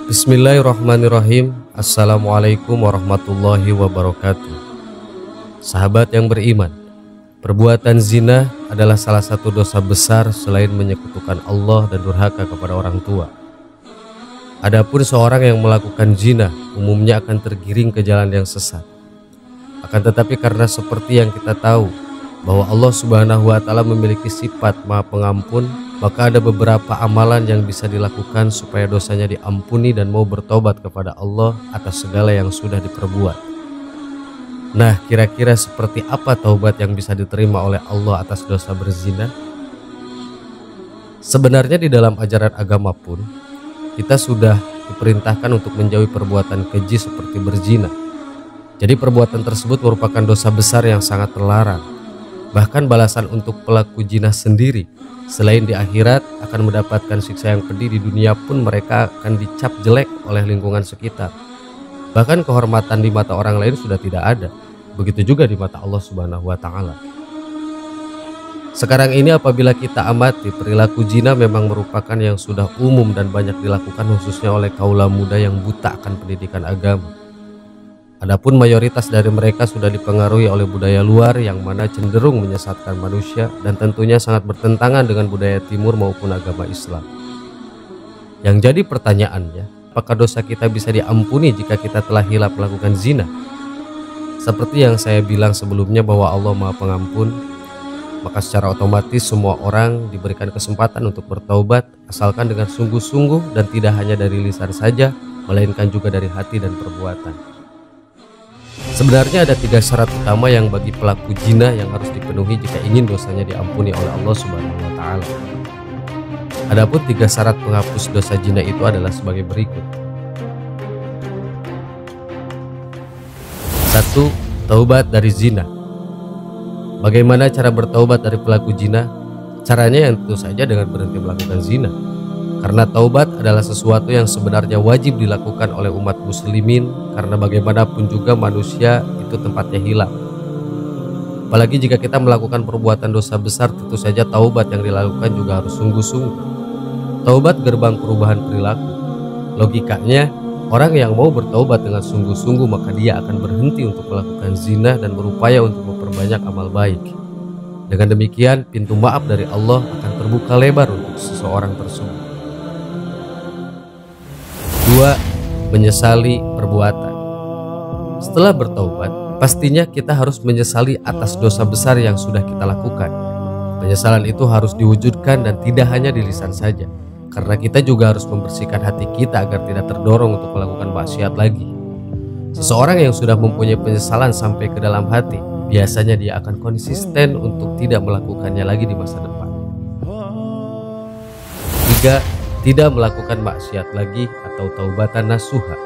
Bismillahirrahmanirrahim. Assalamualaikum warahmatullahi wabarakatuh. Sahabat yang beriman, perbuatan zina adalah salah satu dosa besar selain menyekutukan Allah dan durhaka kepada orang tua. Adapun seorang yang melakukan zina umumnya akan tergiring ke jalan yang sesat. Akan tetapi karena seperti yang kita tahu bahwa Allah Subhanahu wa Ta'ala memiliki sifat Maha Pengampun, maka ada beberapa amalan yang bisa dilakukan supaya dosanya diampuni dan mau bertobat kepada Allah atas segala yang sudah diperbuat. Nah, kira-kira seperti apa taubat yang bisa diterima oleh Allah atas dosa berzina? Sebenarnya di dalam ajaran agama pun kita sudah diperintahkan untuk menjauhi perbuatan keji seperti berzina. Jadi perbuatan tersebut merupakan dosa besar yang sangat terlarang. Bahkan balasan untuk pelaku zina sendiri selain di akhirat akan mendapatkan siksa yang pedih, di dunia pun mereka akan dicap jelek oleh lingkungan sekitar. Bahkan kehormatan di mata orang lain sudah tidak ada. Begitu juga di mata Allah Subhanahu wa Ta'ala. Sekarang ini apabila kita amati, perilaku zina memang merupakan yang sudah umum dan banyak dilakukan khususnya oleh kaula muda yang buta akan pendidikan agama. Adapun mayoritas dari mereka sudah dipengaruhi oleh budaya luar yang mana cenderung menyesatkan manusia dan tentunya sangat bertentangan dengan budaya timur maupun agama Islam. Yang jadi pertanyaannya, apakah dosa kita bisa diampuni jika kita telah hilaf melakukan zina? Seperti yang saya bilang sebelumnya bahwa Allah Maha Pengampun, maka secara otomatis semua orang diberikan kesempatan untuk bertaubat asalkan dengan sungguh-sungguh dan tidak hanya dari lisan saja, melainkan juga dari hati dan perbuatan. Sebenarnya ada 3 syarat utama yang bagi pelaku zina yang harus dipenuhi jika ingin dosanya diampuni oleh Allah Subhanahu wa Ta'ala. Adapun 3 syarat penghapus dosa zina itu adalah sebagai berikut. 1. Taubat dari zina. Bagaimana cara bertaubat dari pelaku zina? Caranya yang tentu saja dengan berhenti melakukan zina. Karena taubat adalah sesuatu yang sebenarnya wajib dilakukan oleh umat muslimin, karena bagaimanapun juga manusia itu tempatnya hilang. Apalagi jika kita melakukan perbuatan dosa besar, tentu saja taubat yang dilakukan juga harus sungguh-sungguh. Taubat gerbang perubahan perilaku. Logikanya, orang yang mau bertaubat dengan sungguh-sungguh maka dia akan berhenti untuk melakukan zina dan berupaya untuk memperbanyak amal baik. Dengan demikian, pintu maaf dari Allah akan terbuka lebar untuk seseorang tersebut. 2. Menyesali perbuatan. Setelah bertaubat, pastinya kita harus menyesali atas dosa besar yang sudah kita lakukan. Penyesalan itu harus diwujudkan dan tidak hanya di lisan saja, karena kita juga harus membersihkan hati kita agar tidak terdorong untuk melakukan maksiat lagi. Seseorang yang sudah mempunyai penyesalan sampai ke dalam hati, biasanya dia akan konsisten untuk tidak melakukannya lagi di masa depan. 3. Tidak melakukan maksiat lagi atau taubatan nasuha.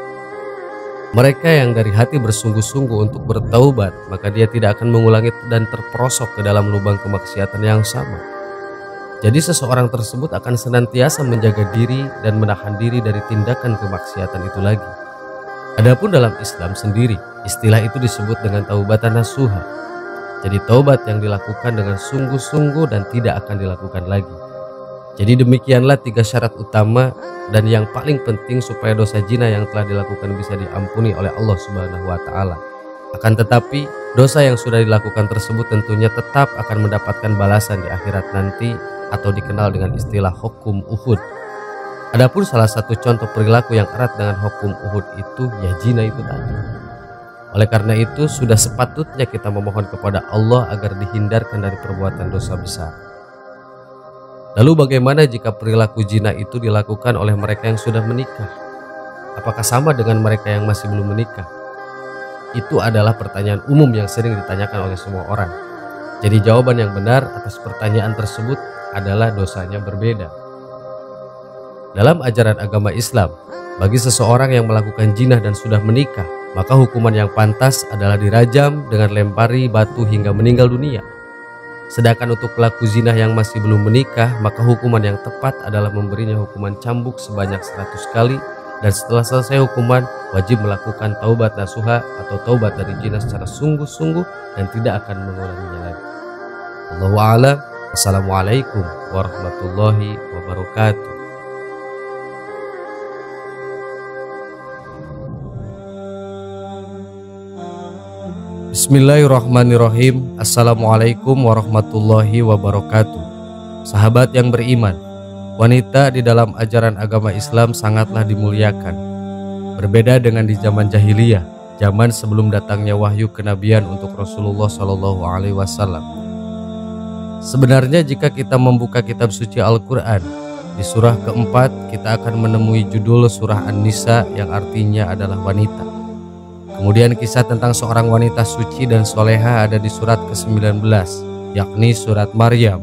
Mereka yang dari hati bersungguh-sungguh untuk bertaubat, maka dia tidak akan mengulangi dan terperosok ke dalam lubang kemaksiatan yang sama. Jadi seseorang tersebut akan senantiasa menjaga diri dan menahan diri dari tindakan kemaksiatan itu lagi. Adapun dalam Islam sendiri, istilah itu disebut dengan taubatan nasuha. Jadi taubat yang dilakukan dengan sungguh-sungguh dan tidak akan dilakukan lagi. Jadi demikianlah 3 syarat utama dan yang paling penting supaya dosa zina yang telah dilakukan bisa diampuni oleh Allah Subhanahu wa Ta'ala. Akan tetapi dosa yang sudah dilakukan tersebut tentunya tetap akan mendapatkan balasan di akhirat nanti, atau dikenal dengan istilah hukum Uhud. Adapun salah satu contoh perilaku yang erat dengan hukum Uhud itu ya zina itu tadi. Oleh karena itu sudah sepatutnya kita memohon kepada Allah agar dihindarkan dari perbuatan dosa besar. Lalu bagaimana jika perilaku zina itu dilakukan oleh mereka yang sudah menikah? Apakah sama dengan mereka yang masih belum menikah? Itu adalah pertanyaan umum yang sering ditanyakan oleh semua orang. Jadi jawaban yang benar atas pertanyaan tersebut adalah dosanya berbeda. Dalam ajaran agama Islam, bagi seseorang yang melakukan zina dan sudah menikah, maka hukuman yang pantas adalah dirajam dengan lempari batu hingga meninggal dunia. Sedangkan untuk pelaku zina yang masih belum menikah, maka hukuman yang tepat adalah memberinya hukuman cambuk sebanyak 100 kali, dan setelah selesai hukuman wajib melakukan taubat nasuha atau taubat dari zina secara sungguh-sungguh dan tidak akan mengulanginya lagi. Allahu a'lam. Assalamualaikum warahmatullahi wabarakatuh. Bismillahirrahmanirrahim. Assalamualaikum warahmatullahi wabarakatuh. Sahabat yang beriman, wanita di dalam ajaran agama Islam sangatlah dimuliakan. Berbeda dengan di zaman jahiliyah, zaman sebelum datangnya wahyu kenabian untuk Rasulullah Shallallahu Alaihi Wasallam. Sebenarnya jika kita membuka kitab suci Al-Quran, di surah keempat kita akan menemui judul surah An-Nisa yang artinya adalah wanita. Kemudian kisah tentang seorang wanita suci dan soleha ada di surat ke-19, yakni surat Maryam.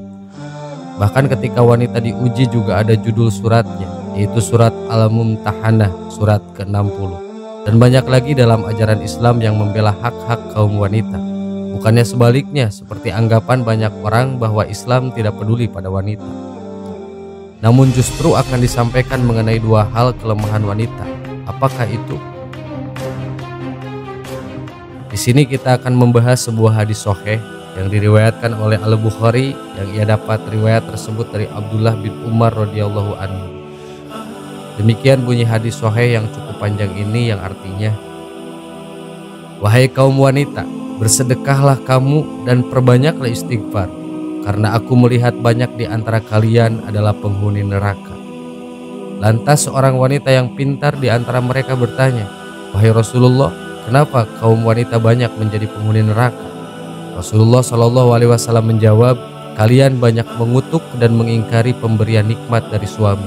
Bahkan ketika wanita diuji juga ada judul suratnya, yaitu surat Al-Mumtahanah, surat ke-60. Dan banyak lagi dalam ajaran Islam yang membela hak-hak kaum wanita. Bukannya sebaliknya, seperti anggapan banyak orang bahwa Islam tidak peduli pada wanita. Namun justru akan disampaikan mengenai dua hal kelemahan wanita. Apakah itu? Di sini kita akan membahas sebuah hadis sahih yang diriwayatkan oleh Al-Bukhari yang ia dapat riwayat tersebut dari Abdullah bin Umar radhiyallahu anhu. Demikian bunyi hadis sahih yang cukup panjang ini yang artinya, "Wahai kaum wanita, bersedekahlah kamu dan perbanyaklah istighfar, karena aku melihat banyak di antara kalian adalah penghuni neraka." Lantas seorang wanita yang pintar di antara mereka bertanya, "Wahai Rasulullah, kenapa kaum wanita banyak menjadi penghuni neraka?" Rasulullah Shallallahu Alaihi Wasallam menjawab, "Kalian banyak mengutuk dan mengingkari pemberian nikmat dari suami.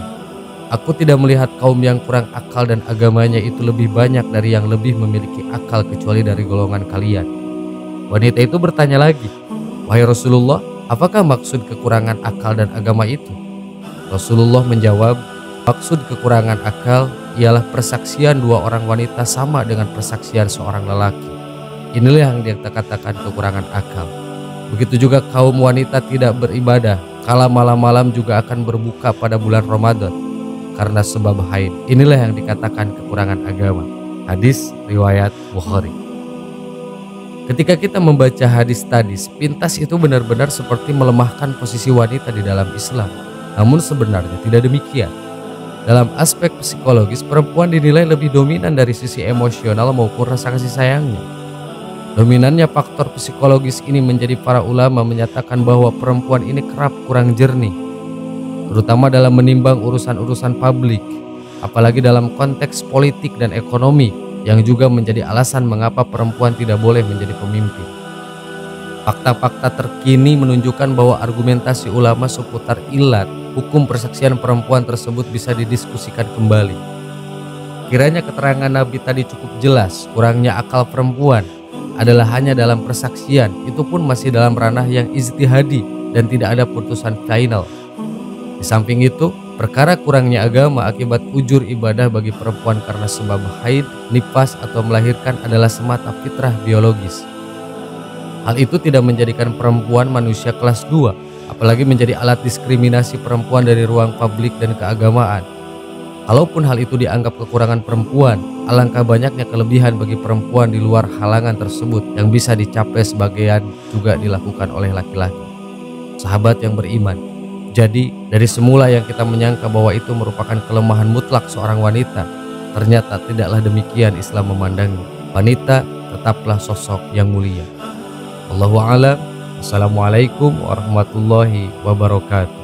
Aku tidak melihat kaum yang kurang akal dan agamanya itu lebih banyak dari yang lebih memiliki akal kecuali dari golongan kalian." Wanita itu bertanya lagi, "Wahai Rasulullah, apakah maksud kekurangan akal dan agama itu?" Rasulullah menjawab, "Maksud kekurangan akal ialah persaksian dua orang wanita sama dengan persaksian seorang lelaki. Inilah yang dia katakan kekurangan akal. Begitu juga kaum wanita tidak beribadah, kala malam-malam juga akan berbuka pada bulan Ramadan karena sebab haid. Inilah yang dikatakan kekurangan agama." Hadis riwayat Bukhari. Ketika kita membaca hadis tadi, sepintas itu benar-benar seperti melemahkan posisi wanita di dalam Islam. Namun sebenarnya tidak demikian. Dalam aspek psikologis, perempuan dinilai lebih dominan dari sisi emosional maupun rasa kasih sayangnya. Dominannya faktor psikologis ini menjadi para ulama menyatakan bahwa perempuan ini kerap kurang jernih, terutama dalam menimbang urusan-urusan publik, apalagi dalam konteks politik dan ekonomi, yang juga menjadi alasan mengapa perempuan tidak boleh menjadi pemimpin. Fakta-fakta terkini menunjukkan bahwa argumentasi ulama seputar ilat hukum persaksian perempuan tersebut bisa didiskusikan kembali. Kiranya keterangan Nabi tadi cukup jelas, kurangnya akal perempuan adalah hanya dalam persaksian, itu pun masih dalam ranah yang ijtihadi dan tidak ada putusan final. Di samping itu, perkara kurangnya agama akibat ujur ibadah bagi perempuan karena sebab haid, nifas atau melahirkan adalah semata fitrah biologis. Hal itu tidak menjadikan perempuan manusia kelas 2, apalagi menjadi alat diskriminasi perempuan dari ruang publik dan keagamaan. Kalaupun hal itu dianggap kekurangan perempuan, alangkah banyaknya kelebihan bagi perempuan di luar halangan tersebut yang bisa dicapai sebagian juga dilakukan oleh laki-laki. Sahabat yang beriman, jadi dari semula yang kita menyangka bahwa itu merupakan kelemahan mutlak seorang wanita, ternyata tidaklah demikian Islam memandangnya. Wanita tetaplah sosok yang mulia. Allahu a'lam. Assalamualaikum warahmatullahi wabarakatuh.